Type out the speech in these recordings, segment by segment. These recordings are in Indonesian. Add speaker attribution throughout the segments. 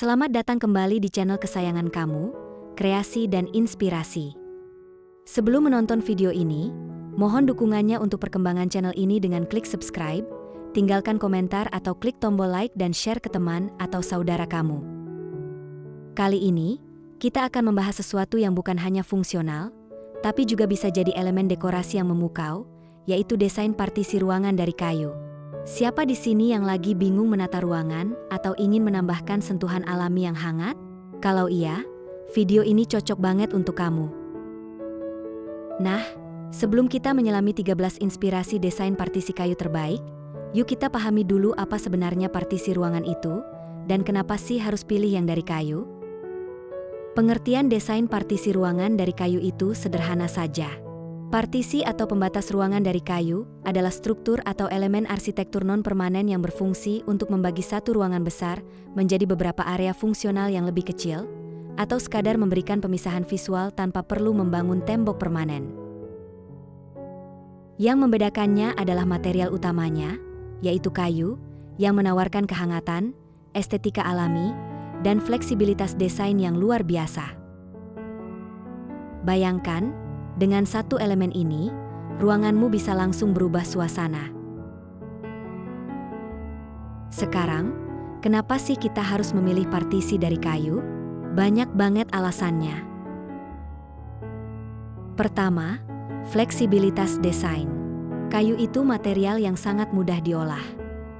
Speaker 1: Selamat datang kembali di channel kesayangan kamu, Kreasi dan Inspirasi. Sebelum menonton video ini, mohon dukungannya untuk perkembangan channel ini dengan klik subscribe, tinggalkan komentar atau klik tombol like dan share ke teman atau saudara kamu. Kali ini, kita akan membahas sesuatu yang bukan hanya fungsional, tapi juga bisa jadi elemen dekorasi yang memukau, yaitu desain partisi ruangan dari kayu. Siapa di sini yang lagi bingung menata ruangan atau ingin menambahkan sentuhan alami yang hangat? Kalau iya, video ini cocok banget untuk kamu. Nah, sebelum kita menyelami 13 inspirasi desain partisi kayu terbaik, yuk kita pahami dulu apa sebenarnya partisi ruangan itu, dan kenapa sih harus pilih yang dari kayu? Pengertian desain partisi ruangan dari kayu itu sederhana saja. Partisi atau pembatas ruangan dari kayu adalah struktur atau elemen arsitektur non-permanen yang berfungsi untuk membagi satu ruangan besar menjadi beberapa area fungsional yang lebih kecil, atau sekadar memberikan pemisahan visual tanpa perlu membangun tembok permanen. Yang membedakannya adalah material utamanya, yaitu kayu, yang menawarkan kehangatan, estetika alami, dan fleksibilitas desain yang luar biasa. Bayangkan, dengan satu elemen ini, ruanganmu bisa langsung berubah suasana. Sekarang, kenapa sih kita harus memilih partisi dari kayu? Banyak banget alasannya. Pertama, fleksibilitas desain. Kayu itu material yang sangat mudah diolah.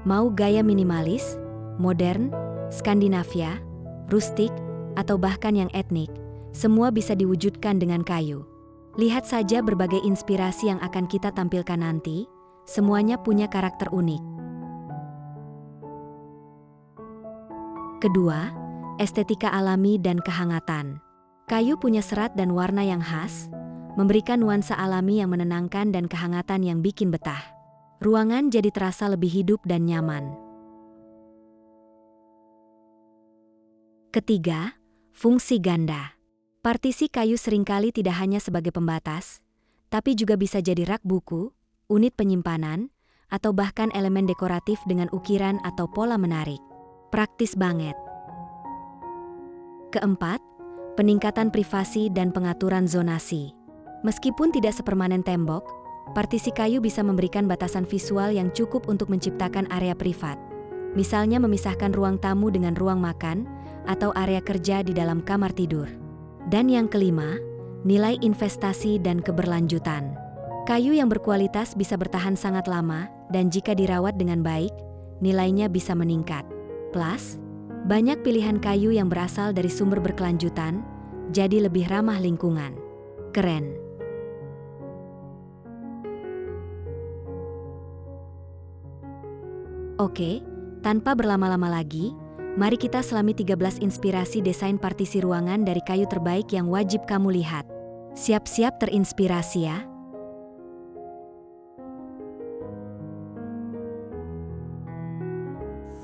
Speaker 1: Mau gaya minimalis, modern, Skandinavia, rustik, atau bahkan yang etnik, semua bisa diwujudkan dengan kayu. Lihat saja berbagai inspirasi yang akan kita tampilkan nanti, semuanya punya karakter unik. Kedua, estetika alami dan kehangatan. Kayu punya serat dan warna yang khas, memberikan nuansa alami yang menenangkan dan kehangatan yang bikin betah. Ruangan jadi terasa lebih hidup dan nyaman. Ketiga, fungsi ganda. Partisi kayu seringkali tidak hanya sebagai pembatas, tapi juga bisa jadi rak buku, unit penyimpanan, atau bahkan elemen dekoratif dengan ukiran atau pola menarik. Praktis banget. Keempat, peningkatan privasi dan pengaturan zonasi. Meskipun tidak sepermanen tembok, partisi kayu bisa memberikan batasan visual yang cukup untuk menciptakan area privat. Misalnya memisahkan ruang tamu dengan ruang makan, atau area kerja di dalam kamar tidur. Dan yang kelima, nilai investasi dan keberlanjutan. Kayu yang berkualitas bisa bertahan sangat lama, dan jika dirawat dengan baik, nilainya bisa meningkat. Plus, banyak pilihan kayu yang berasal dari sumber berkelanjutan, jadi lebih ramah lingkungan. Keren. Oke, tanpa berlama-lama lagi, mari kita selami 13 inspirasi desain partisi ruangan dari kayu terbaik yang wajib kamu lihat. Siap-siap terinspirasi ya.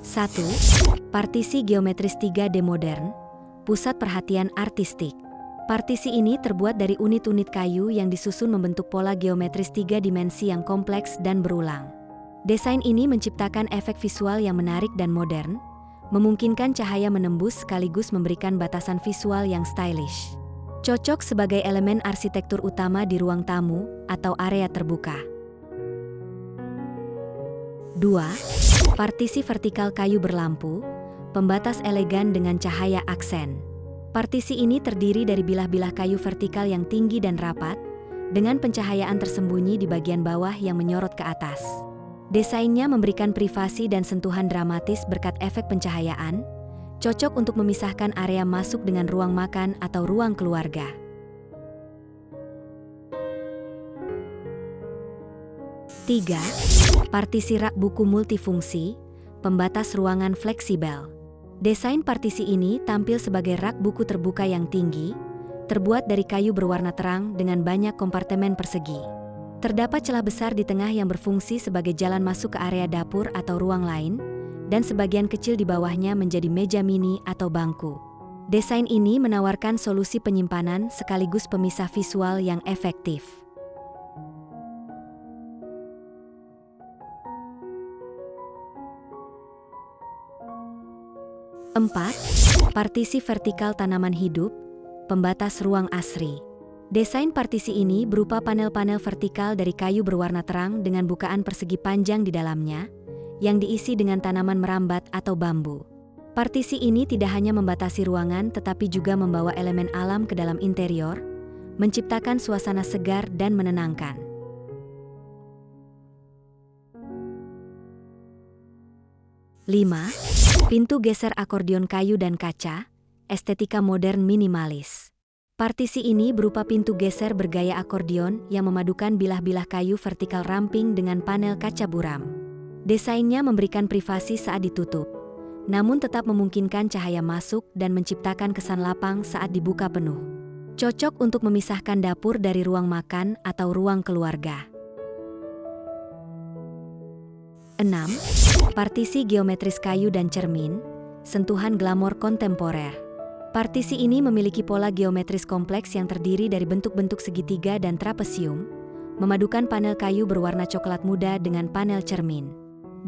Speaker 1: Satu, partisi geometris 3D modern, pusat perhatian artistik. Partisi ini terbuat dari unit-unit kayu yang disusun membentuk pola geometris 3 dimensi yang kompleks dan berulang. Desain ini menciptakan efek visual yang menarik dan modern, memungkinkan cahaya menembus sekaligus memberikan batasan visual yang stylish. Cocok sebagai elemen arsitektur utama di ruang tamu atau area terbuka. 2. Partisi vertikal kayu berlampu, pembatas elegan dengan cahaya aksen. Partisi ini terdiri dari bilah-bilah kayu vertikal yang tinggi dan rapat, dengan pencahayaan tersembunyi di bagian bawah yang menyorot ke atas. Desainnya memberikan privasi dan sentuhan dramatis berkat efek pencahayaan, cocok untuk memisahkan area masuk dengan ruang makan atau ruang keluarga. 3. Partisi rak buku multifungsi, pembatas ruangan fleksibel. Desain partisi ini tampil sebagai rak buku terbuka yang tinggi, terbuat dari kayu berwarna terang dengan banyak kompartemen persegi. Terdapat celah besar di tengah yang berfungsi sebagai jalan masuk ke area dapur atau ruang lain, dan sebagian kecil di bawahnya menjadi meja mini atau bangku. Desain ini menawarkan solusi penyimpanan sekaligus pemisah visual yang efektif. 4. 4. Partisi vertikal tanaman hidup, pembatas ruang asri. Desain partisi ini berupa panel-panel vertikal dari kayu berwarna terang dengan bukaan persegi panjang di dalamnya, yang diisi dengan tanaman merambat atau bambu. Partisi ini tidak hanya membatasi ruangan tetapi juga membawa elemen alam ke dalam interior, menciptakan suasana segar dan menenangkan. 5. Pintu geser akordion kayu dan kaca, estetika modern minimalis. Partisi ini berupa pintu geser bergaya akordion yang memadukan bilah-bilah kayu vertikal ramping dengan panel kaca buram. Desainnya memberikan privasi saat ditutup, namun tetap memungkinkan cahaya masuk dan menciptakan kesan lapang saat dibuka penuh. Cocok untuk memisahkan dapur dari ruang makan atau ruang keluarga. 6. Partisi geometris kayu dan cermin, sentuhan glamor kontemporer. Partisi ini memiliki pola geometris kompleks yang terdiri dari bentuk-bentuk segitiga dan trapesium, memadukan panel kayu berwarna coklat muda dengan panel cermin.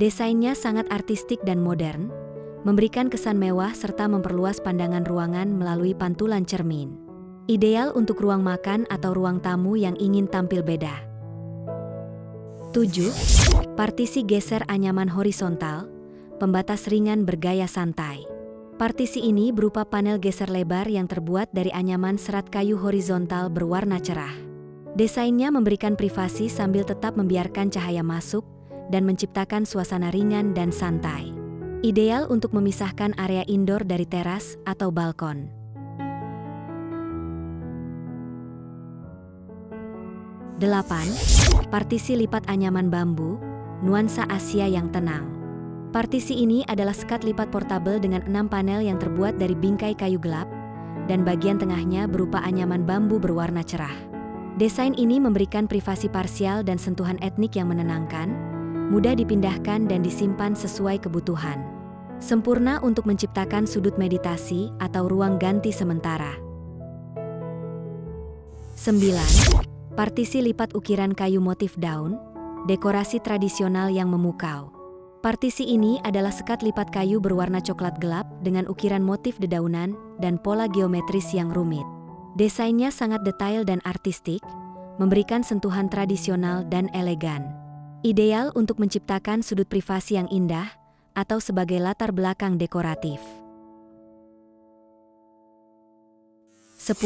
Speaker 1: Desainnya sangat artistik dan modern, memberikan kesan mewah serta memperluas pandangan ruangan melalui pantulan cermin. Ideal untuk ruang makan atau ruang tamu yang ingin tampil beda. 7. Partisi geser anyaman horizontal, pembatas ringan bergaya santai. Partisi ini berupa panel geser lebar yang terbuat dari anyaman serat kayu horizontal berwarna cerah. Desainnya memberikan privasi sambil tetap membiarkan cahaya masuk dan menciptakan suasana ringan dan santai. Ideal untuk memisahkan area indoor dari teras atau balkon. 8. Partisi lipat anyaman bambu, nuansa Asia yang tenang. Partisi ini adalah sekat lipat portabel dengan 6 panel yang terbuat dari bingkai kayu gelap, dan bagian tengahnya berupa anyaman bambu berwarna cerah. Desain ini memberikan privasi parsial dan sentuhan etnik yang menenangkan, mudah dipindahkan dan disimpan sesuai kebutuhan. Sempurna untuk menciptakan sudut meditasi atau ruang ganti sementara. 9. Partisi lipat ukiran kayu motif daun, dekorasi tradisional yang memukau. Partisi ini adalah sekat lipat kayu berwarna coklat gelap dengan ukiran motif dedaunan dan pola geometris yang rumit. Desainnya sangat detail dan artistik, memberikan sentuhan tradisional dan elegan. Ideal untuk menciptakan sudut privasi yang indah atau sebagai latar belakang dekoratif. 10.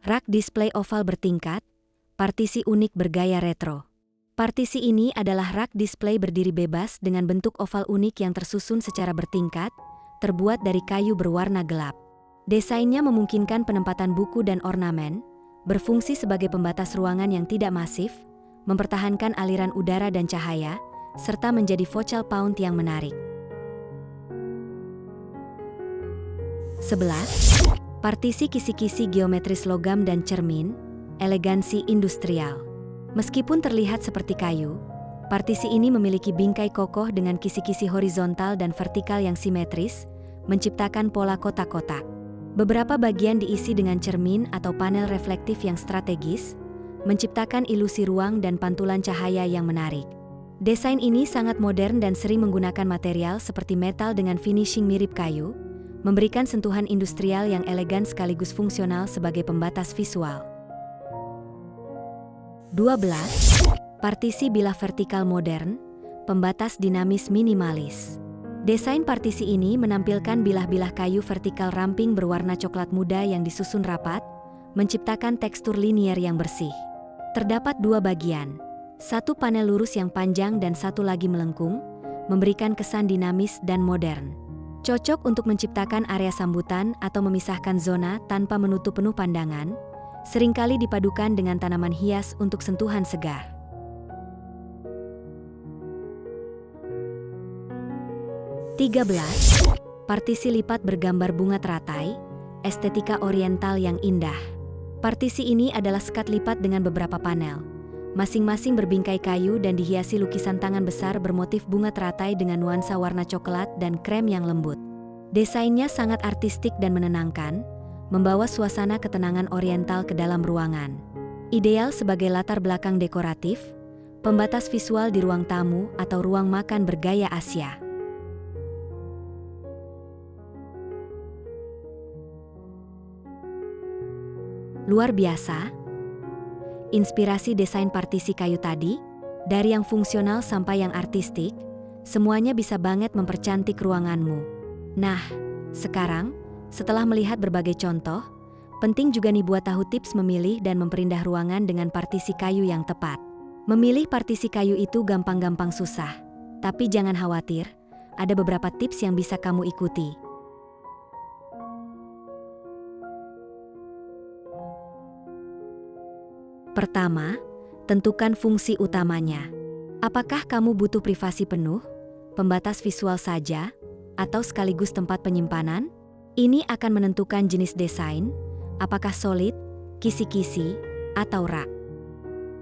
Speaker 1: Rak display oval bertingkat, partisi unik bergaya retro. Partisi ini adalah rak display berdiri bebas dengan bentuk oval unik yang tersusun secara bertingkat, terbuat dari kayu berwarna gelap. Desainnya memungkinkan penempatan buku dan ornamen, berfungsi sebagai pembatas ruangan yang tidak masif, mempertahankan aliran udara dan cahaya, serta menjadi focal point yang menarik. 11. Partisi kisi-kisi geometris logam dan cermin, elegansi industrial. Meskipun terlihat seperti kayu, partisi ini memiliki bingkai kokoh dengan kisi-kisi horizontal dan vertikal yang simetris, menciptakan pola kotak-kotak. Beberapa bagian diisi dengan cermin atau panel reflektif yang strategis, menciptakan ilusi ruang dan pantulan cahaya yang menarik. Desain ini sangat modern dan sering menggunakan material seperti metal dengan finishing mirip kayu, memberikan sentuhan industrial yang elegan sekaligus fungsional sebagai pembatas visual. 12. Partisi bilah vertikal modern, pembatas dinamis minimalis. Desain partisi ini menampilkan bilah-bilah kayu vertikal ramping berwarna coklat muda yang disusun rapat, menciptakan tekstur linier yang bersih. Terdapat 2 bagian, satu panel lurus yang panjang dan satu lagi melengkung, memberikan kesan dinamis dan modern. Cocok untuk menciptakan area sambutan atau memisahkan zona tanpa menutup penuh pandangan, seringkali dipadukan dengan tanaman hias untuk sentuhan segar. 13. Partisi lipat bergambar bunga teratai, estetika oriental yang indah. Partisi ini adalah sekat lipat dengan beberapa panel, masing-masing berbingkai kayu dan dihiasi lukisan tangan besar bermotif bunga teratai dengan nuansa warna coklat dan krem yang lembut. Desainnya sangat artistik dan menenangkan, membawa suasana ketenangan oriental ke dalam ruangan. Ideal sebagai latar belakang dekoratif, pembatas visual di ruang tamu atau ruang makan bergaya Asia. Luar biasa. Inspirasi desain partisi kayu tadi, dari yang fungsional sampai yang artistik, semuanya bisa banget mempercantik ruanganmu. Nah, sekarang, setelah melihat berbagai contoh, penting juga nih buat tahu tips memilih dan memperindah ruangan dengan partisi kayu yang tepat. Memilih partisi kayu itu gampang-gampang susah, tapi jangan khawatir, ada beberapa tips yang bisa kamu ikuti. Pertama, tentukan fungsi utamanya. Apakah kamu butuh privasi penuh, pembatas visual saja, atau sekaligus tempat penyimpanan? Ini akan menentukan jenis desain, apakah solid, kisi-kisi, atau rak.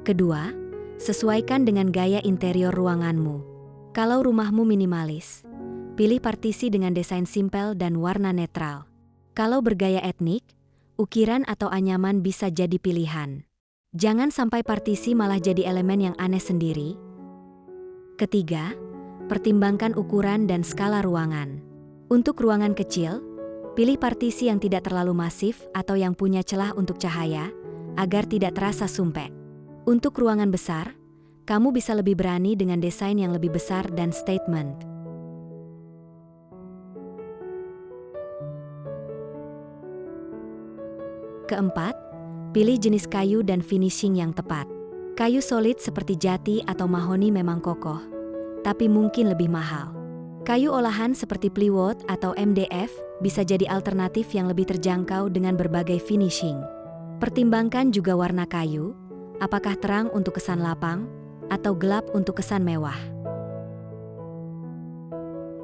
Speaker 1: Kedua, sesuaikan dengan gaya interior ruanganmu. Kalau rumahmu minimalis, pilih partisi dengan desain simpel dan warna netral. Kalau bergaya etnik, ukiran atau anyaman bisa jadi pilihan. Jangan sampai partisi malah jadi elemen yang aneh sendiri. Ketiga, pertimbangkan ukuran dan skala ruangan. Untuk ruangan kecil, pilih partisi yang tidak terlalu masif atau yang punya celah untuk cahaya, agar tidak terasa sumpek. Untuk ruangan besar, kamu bisa lebih berani dengan desain yang lebih besar dan statement. Keempat, pilih jenis kayu dan finishing yang tepat. Kayu solid seperti jati atau mahoni memang kokoh, tapi mungkin lebih mahal. Kayu olahan seperti plywood atau MDF bisa jadi alternatif yang lebih terjangkau dengan berbagai finishing. Pertimbangkan juga warna kayu, apakah terang untuk kesan lapang atau gelap untuk kesan mewah.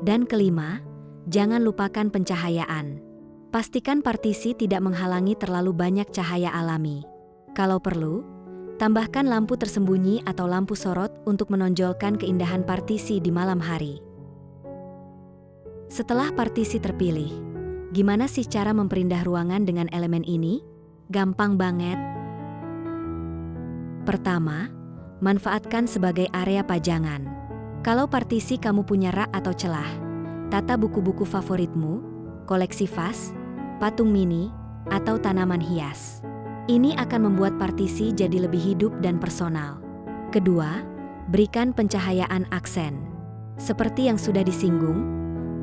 Speaker 1: Dan kelima, jangan lupakan pencahayaan. Pastikan partisi tidak menghalangi terlalu banyak cahaya alami. Kalau perlu, tambahkan lampu tersembunyi atau lampu sorot untuk menonjolkan keindahan partisi di malam hari. Setelah partisi terpilih, gimana sih cara memperindah ruangan dengan elemen ini? Gampang banget. Pertama, manfaatkan sebagai area pajangan. Kalau partisi kamu punya rak atau celah, tata buku-buku favoritmu, koleksi vas, patung mini, atau tanaman hias. Ini akan membuat partisi jadi lebih hidup dan personal. Kedua, berikan pencahayaan aksen. Seperti yang sudah disinggung,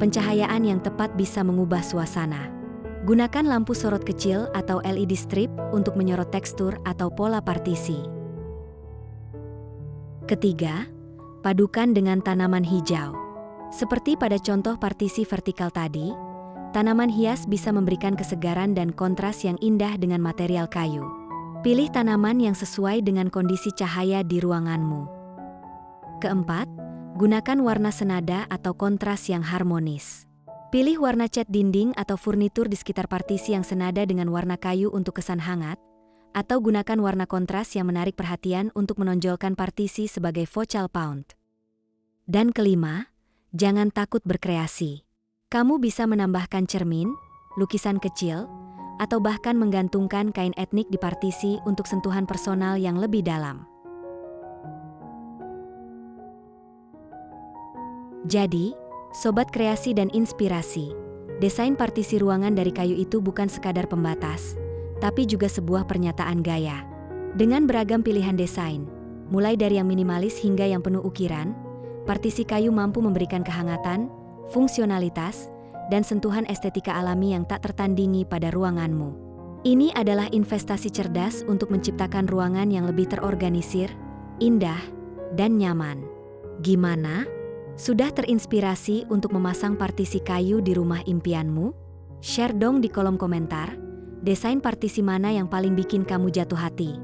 Speaker 1: pencahayaan yang tepat bisa mengubah suasana. Gunakan lampu sorot kecil atau LED strip untuk menyorot tekstur atau pola partisi. Ketiga, padukan dengan tanaman hijau. Seperti pada contoh partisi vertikal tadi, tanaman hias bisa memberikan kesegaran dan kontras yang indah dengan material kayu. Pilih tanaman yang sesuai dengan kondisi cahaya di ruanganmu. Keempat, gunakan warna senada atau kontras yang harmonis. Pilih warna cat dinding atau furnitur di sekitar partisi yang senada dengan warna kayu untuk kesan hangat, atau gunakan warna kontras yang menarik perhatian untuk menonjolkan partisi sebagai focal point. Dan kelima, jangan takut berkreasi. Kamu bisa menambahkan cermin, lukisan kecil, atau bahkan menggantungkan kain etnik di partisi untuk sentuhan personal yang lebih dalam. Jadi, sobat kreasi dan inspirasi, desain partisi ruangan dari kayu itu bukan sekadar pembatas, tapi juga sebuah pernyataan gaya. Dengan beragam pilihan desain, mulai dari yang minimalis hingga yang penuh ukiran, partisi kayu mampu memberikan kehangatan, fungsionalitas, dan sentuhan estetika alami yang tak tertandingi pada ruanganmu. Ini adalah investasi cerdas untuk menciptakan ruangan yang lebih terorganisir, indah, dan nyaman. Gimana? Sudah terinspirasi untuk memasang partisi kayu di rumah impianmu? Share dong di kolom komentar, desain partisi mana yang paling bikin kamu jatuh hati?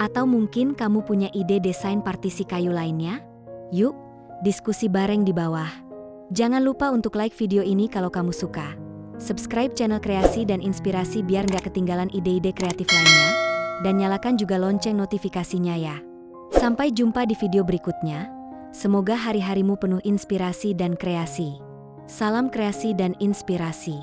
Speaker 1: Atau mungkin kamu punya ide desain partisi kayu lainnya? Yuk, diskusi bareng di bawah. Jangan lupa untuk like video ini kalau kamu suka. Subscribe channel kreasi dan inspirasi biar nggak ketinggalan ide-ide kreatif lainnya. Dan nyalakan juga lonceng notifikasinya ya. Sampai jumpa di video berikutnya. Semoga hari-harimu penuh inspirasi dan kreasi. Salam kreasi dan inspirasi.